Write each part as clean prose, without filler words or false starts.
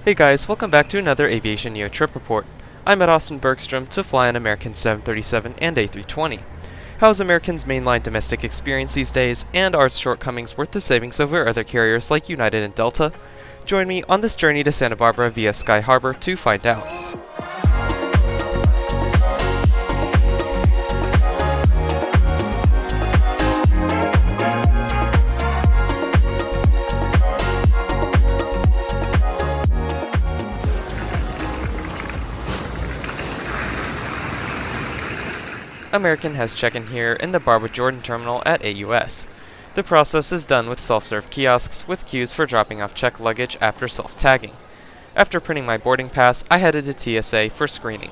Hey guys, welcome back to another Aviation Neo Trip Report. I'm at Austin Bergstrom to fly on American 737 and A320. How's American's mainline domestic experience these days, and are its shortcomings worth the savings over other carriers like United and Delta? Join me on this journey to Santa Barbara via Sky Harbor to find out. American has check-in here in the Barbara Jordan terminal at AUS. The process is done with self-serve kiosks with queues for dropping off checked luggage after self-tagging. After printing my boarding pass, I headed to TSA for screening.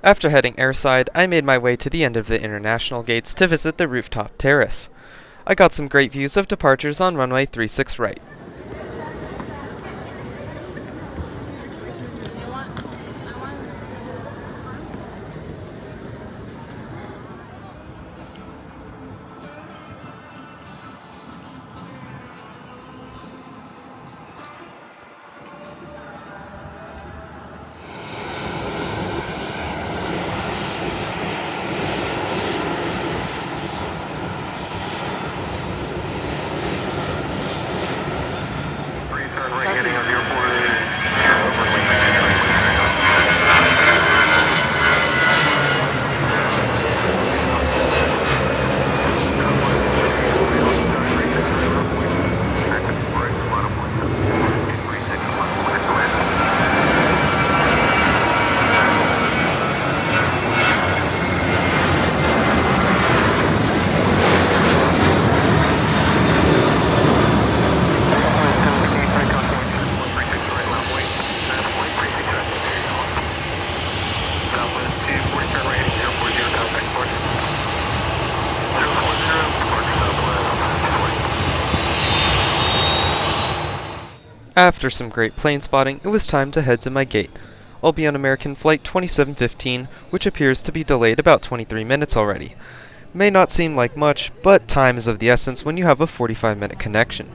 After heading airside, I made my way to the end of the international gates to visit the rooftop terrace. I got some great views of departures on runway 36 right. After some great plane spotting, it was time to head to my gate. I'll be on American Flight 2715, which appears to be delayed about 23 minutes already. May not seem like much, but time is of the essence when you have a 45-minute connection.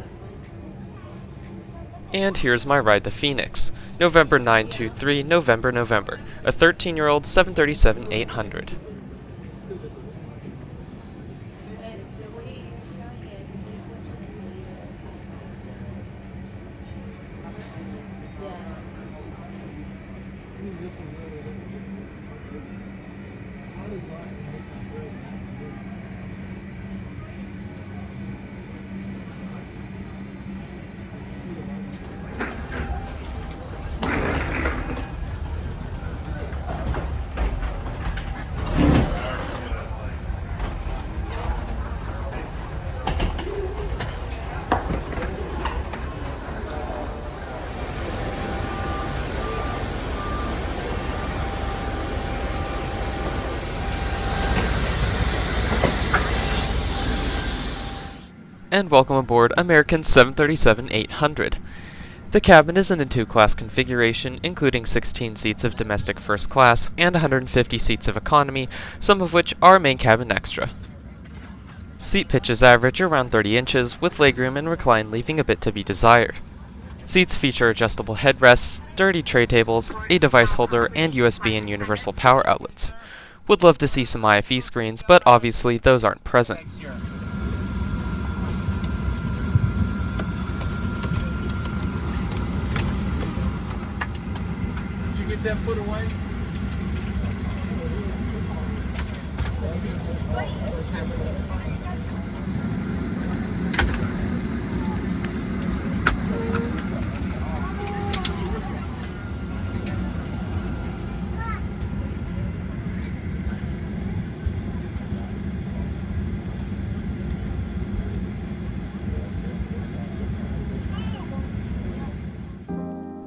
And here's my ride to Phoenix. November 923, November, a 13-year-old 737-800. And welcome aboard American 737-800. The cabin is in a two-class configuration, including 16 seats of domestic first class and 150 seats of economy, some of which are main cabin extra. Seat pitches average around 30 inches, with legroom and recline leaving a bit to be desired. Seats feature adjustable headrests, sturdy tray tables, a device holder, and USB and universal power outlets. Would love to see some IFE screens, but obviously those aren't present. Did you get that put away?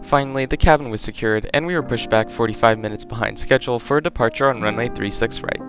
Finally, the cabin was secured, and we were pushed back 45 minutes behind schedule for a departure on runway 36 right.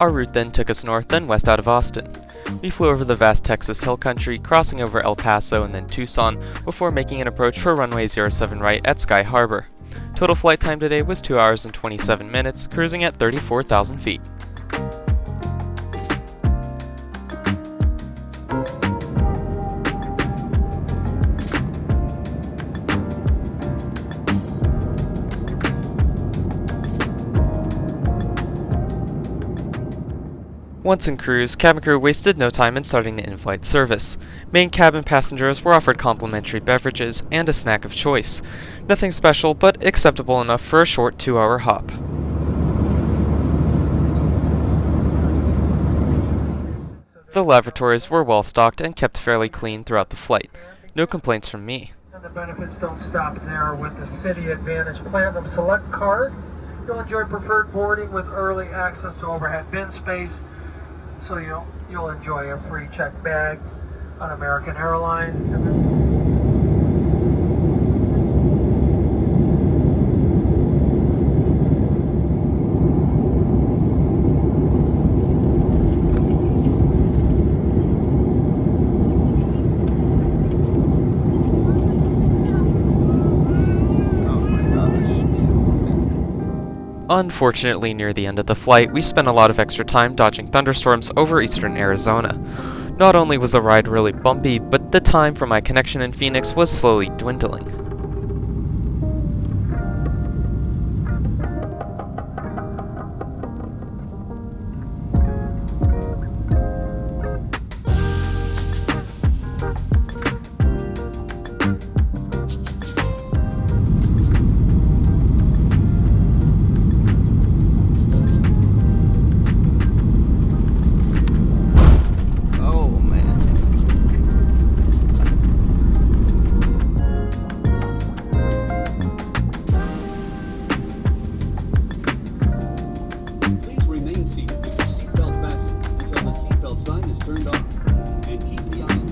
Our route then took us north and west out of Austin. We flew over the vast Texas hill country, crossing over El Paso and then Tucson, before making an approach for runway 07 right at Sky Harbor. Total flight time today was 2 hours and 27 minutes, cruising at 34,000 feet. Once in cruise, cabin crew wasted no time in starting the in-flight service. Main cabin passengers were offered complimentary beverages and a snack of choice. Nothing special, but acceptable enough for a short 2-hour hop. The lavatories were well stocked and kept fairly clean throughout the flight. No complaints from me. And the benefits don't stop there. With the City Advantage Platinum Select card, you'll enjoy preferred boarding with early access to overhead bin space. So you'll enjoy a free check bag on American Airlines. Unfortunately, near the end of the flight, we spent a lot of extra time dodging thunderstorms over eastern Arizona. Not only was the ride really bumpy, but the time for my connection in Phoenix was slowly dwindling.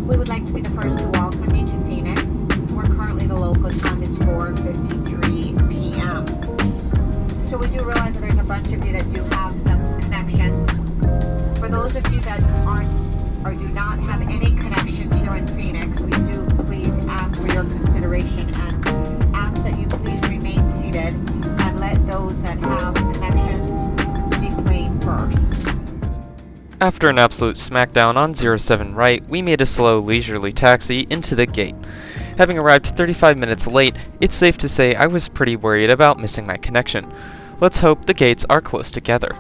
We would like to be the first to welcome you to Phoenix. We're currently, the local time is 4:53 p.m. So we do realize that there's a bunch of you that do have some connections. For those of you that aren't or do not have any connections here in Phoenix, we do please ask for your consideration and ask that you please remain seated and let those that have connections deplane first. After an absolute smackdown on 07 right, we made a slow, leisurely taxi into the gate. Having arrived 35 minutes late, it's safe to say I was pretty worried about missing my connection. Let's hope the gates are close together.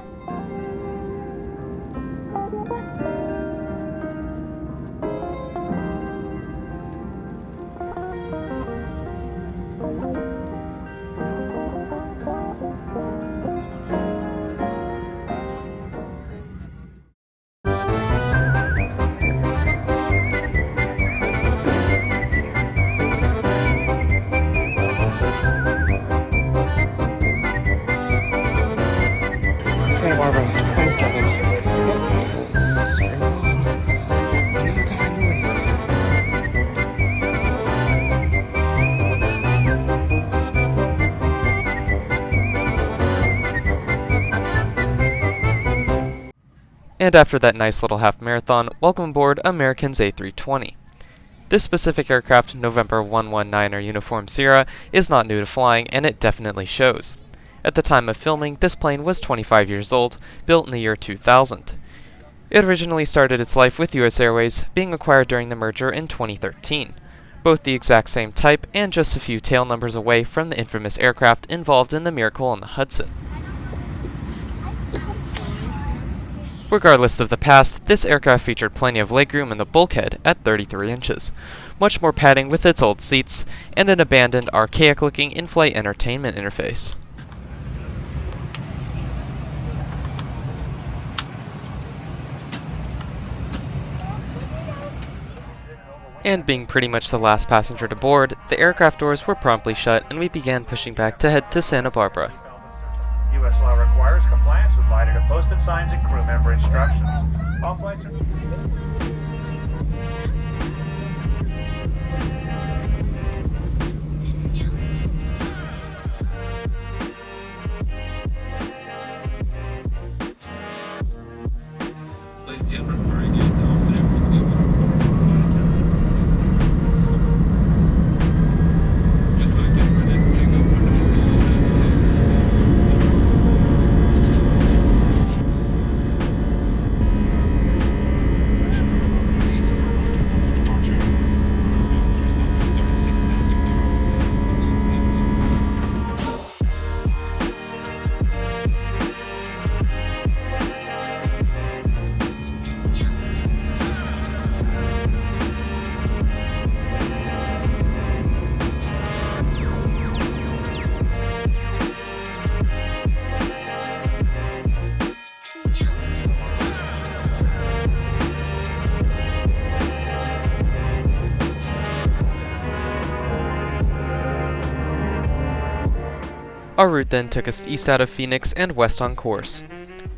737. Straight on. No time to waste. And after that nice little half marathon, welcome aboard American's A320. This specific aircraft, November 119er Uniform Sierra, is not new to flying, and it definitely shows. At the time of filming, this plane was 25 years old, built in the year 2000. It originally started its life with US Airways, being acquired during the merger in 2013. Both the exact same type and just a few tail numbers away from the infamous aircraft involved in the Miracle on the Hudson. Regardless of the past, this aircraft featured plenty of legroom in the bulkhead at 33 inches, much more padding with its old seats, and an abandoned, archaic-looking in-flight entertainment interface. And being pretty much the last passenger to board, the aircraft doors were promptly shut and we began pushing back to head to Santa Barbara. U.S. law requires compliance with lighted and posted signs and crew member instructions. All flights are... Our route then took us east out of Phoenix and west on course.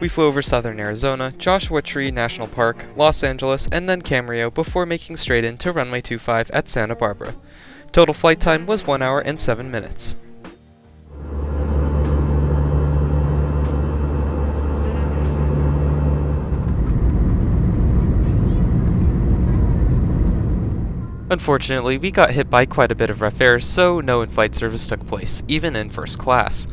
We flew over southern Arizona, Joshua Tree National Park, Los Angeles, and then Camarillo before making straight into runway 25 at Santa Barbara. Total flight time was 1 hour and 7 minutes. Unfortunately, we got hit by quite a bit of rough air, so no in-flight service took place, even in first class.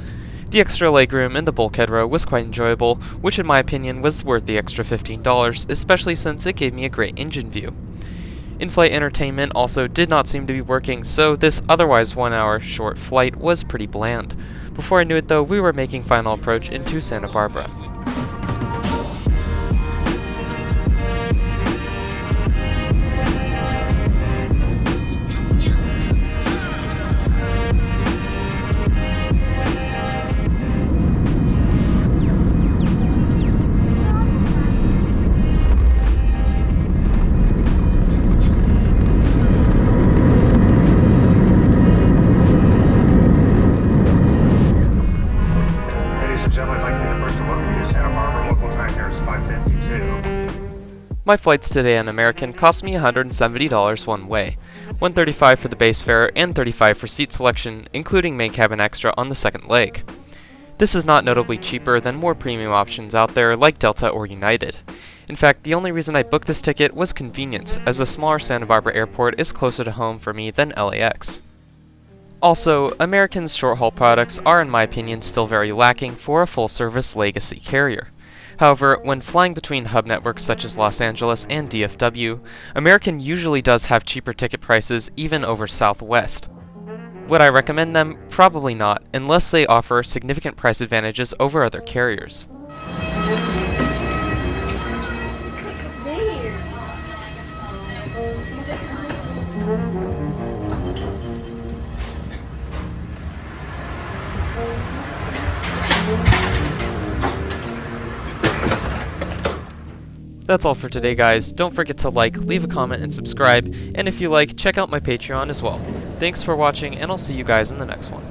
The extra legroom in the bulkhead row was quite enjoyable, which in my opinion was worth the extra $15, especially since it gave me a great engine view. In-flight entertainment also did not seem to be working, so this otherwise 1 hour short flight was pretty bland. Before I knew it though, we were making final approach into Santa Barbara. My flights today on American cost me $170 one way, $135 for the base fare and $35 for seat selection, including main cabin extra on the second leg. This is not notably cheaper than more premium options out there like Delta or United. In fact, the only reason I booked this ticket was convenience, as the smaller Santa Barbara airport is closer to home for me than LAX. Also, American's short-haul products are in my opinion still very lacking for a full-service legacy carrier. However, when flying between hub networks such as Los Angeles and DFW, American usually does have cheaper ticket prices even over Southwest. Would I recommend them? Probably not, unless they offer significant price advantages over other carriers. That's all for today, guys. Don't forget to like, leave a comment, and subscribe, and if you like, check out my Patreon as well. Thanks for watching, and I'll see you guys in the next one.